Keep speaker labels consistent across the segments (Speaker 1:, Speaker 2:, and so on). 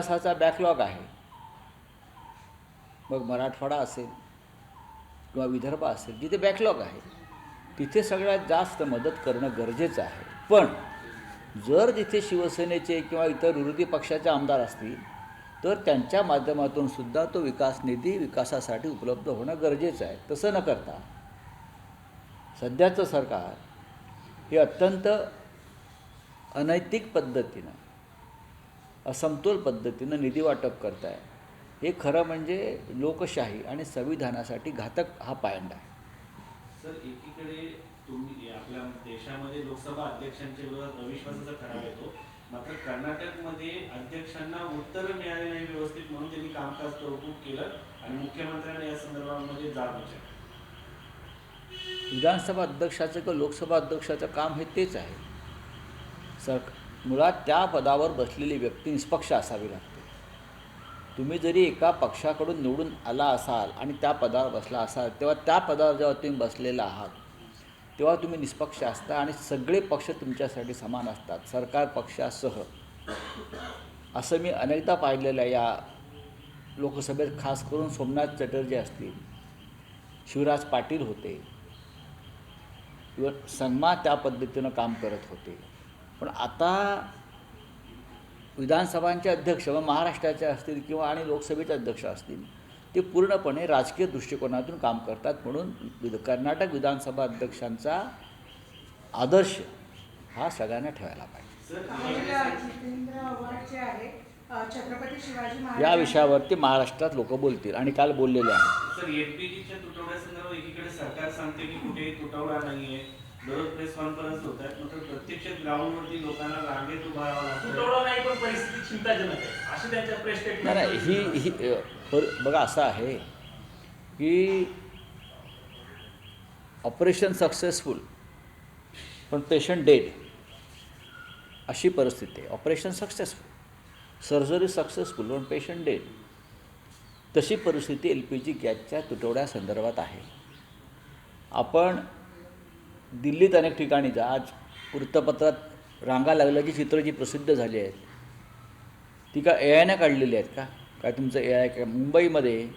Speaker 1: विकासाचा बॅकलॉग आहे, मग मराठवाडा असेल किंवा विदर्भ असेल, जिथे बॅकलॉग आहे तिथे सगळ्यात जास्त मदत करणं गरजेचं आहे. पण जर तिथे शिवसेनेचे किंवा इतर विरोधी पक्षाचे आमदार असतील तर त्यांच्या माध्यमातून सुद्धा तो विकास निधी विकासासाठी उपलब्ध होणं गरजेचं आहे. तसं न करता सध्याचं सरकार हे अत्यंत अनैतिक पद्धतीनं, असमतोल पद्धतीनं निधी वाटप करत आहे. हे खरं म्हणजे लोकशाही आणि संविधानासाठी घातक हा पायंडा आहे.
Speaker 2: सर, एकीकडे तुम्ही आपल्या देशामध्ये लोकसभा अध्यक्षांच्या विरोधात अविश्वासाचा ठराव येतो, मात्र कर्नाटकमध्ये अध्यक्षांना उत्तर मिळाले नाही व्यवस्थित म्हणून त्यांनी कामकाज तहकूब केलं आणि मुख्यमंत्र्यांना या संदर्भामध्ये जाब विचारली.
Speaker 1: विधानसभा अध्यक्षाचं किंवा लोकसभा अध्यक्षाचं काम हे तेच आहे. मुळात त्या पदावर बसलेली व्यक्ती निष्पक्ष असावी लागते. तुम्ही जरी एका पक्षाकडून निवडून आला असाल आणि त्या पदावर बसला असाल, तेव्हा त्या पदावर जेव्हा तुम्ही बसलेला आहात तेव्हा तुम्ही निष्पक्ष असता आणि सगळे पक्ष तुमच्यासाठी समान असतात, सरकार पक्षासह. असं मी अनेकदा पाहिलेलं आहे. या लोकसभेत खास करून सोमनाथ चटर्जी असतील, शिवराज पाटील होते, किंवा संगमा त्या पद्धतीनं काम करत होते. पण आता विधानसभांचे अध्यक्ष व महाराष्ट्राचे असतील किंवा आणि लोकसभेचे अध्यक्ष असतील, ते पूर्णपणे राजकीय दृष्टिकोनातून काम करतात. म्हणून कर्नाटक विधानसभा अध्यक्षांचा आदर्श हा सगळ्यांना ठेवायला पाहिजे. या विषयावरती महाराष्ट्रात लोक बोलतील आणि काल बोललेले आहेत.
Speaker 2: सर, एलपीजीच्या तुटवड्यासंदर्भात एकीकडे सरकार सांगते की कुठेही तुटवडा नाहीये, दररोज प्रेस कॉन्फरन्स होतात, मात्र प्रत्यक्षात ग्राउंडवरती लोकांना रांगेत उभा राहावं लागतं.
Speaker 3: तुटवडा नाही पण परिस्थिती चिंताजनक आहे अशी त्यांच्या प्रेस स्टेटमेंट.
Speaker 1: नाही, ही बघा असं आहे की ऑपरेशन सक्सेसफुल पण पेशंट डेड अशी परिस्थिती आहे. ऑपरेशन सक्सेसफुल, सर्जरी सक्सेसफुल पण पेशंट डेड, तशी परिस्थिती LPG गॅसच्या तुटवड्यासंदर्भात आहे. आपण दिल्लीत अनेक ठिकाणी जा, आज वृत्तपत्रात रांगा लागल्याची चित्र जी प्रसिद्ध झाली आहेत ती का AI काढलेली आहेत का? काय तुमचं AI काय? मुंबईमध्ये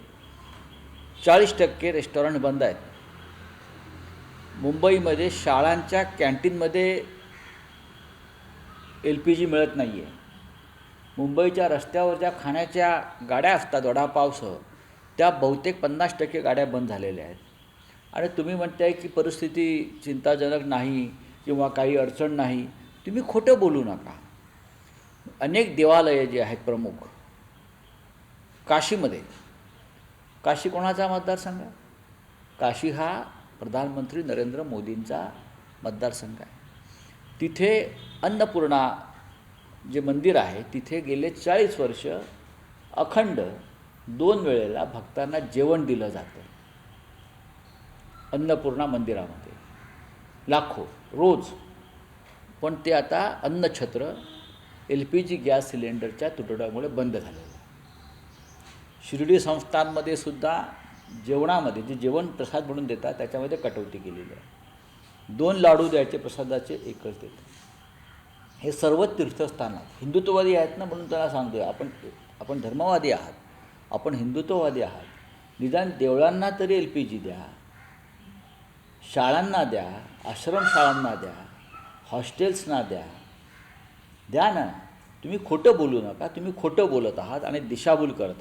Speaker 1: 40% रेस्टॉरंट बंद आहेत. मुंबईमध्ये शाळांच्या कॅन्टीनमध्ये LPG मिळत नाही आहे. मुंबईच्या रस्त्यावर ज्या खाण्याच्या गाड्या असतात वडापावसह, त्या बहुतेक 50% गाड्या बंद झालेल्या आहेत. आणि तुम्ही म्हणताय की परिस्थिती चिंताजनक नाही किंवा काही अडचण नाही. तुम्ही खोटं बोलू नका. अनेक देवालये जी आहेत प्रमुख, काशीमध्ये, काशी कोणाचा मतदारसंघ आहे? काशी हा प्रधानमंत्री नरेंद्र मोदींचा मतदारसंघ आहे. तिथे अन्नपूर्णा जे मंदिर आहे तिथे गेले 40 वर्ष अखंड 2 वेळेला भक्तांना जेवण दिलं जातं. अन्नपूर्णा मंदिरामध्ये लाखो रोज. पण ते आता अन्नछत्र LPG गॅस सिलेंडरच्या तुटवड्यामुळे बंद झालेलं आहे. शिर्डी संस्थांमध्ये सुद्धा जेवणामध्ये जे जेवण प्रसाद म्हणून देतात त्याच्यामध्ये कटौती केलेली आहे. 2 लाडू द्यायचे प्रसादाचे, एकच देतात. हे सर्व तीर्थस्थानात हिंदुत्ववादी आहेत ना, म्हणून त्यांना सांगतोय आपण धर्मवादी आहात, आपण हिंदुत्ववादी आहात, निदान देवळांना तरी LPG द्या, शाळांना द्या, आश्रमशाळांना द्या, हॉस्टेल्सना द्या ना. तुम्ही खोटं बोलू नका. तुम्ही खोटं बोलत आहात आणि दिशाभूल करत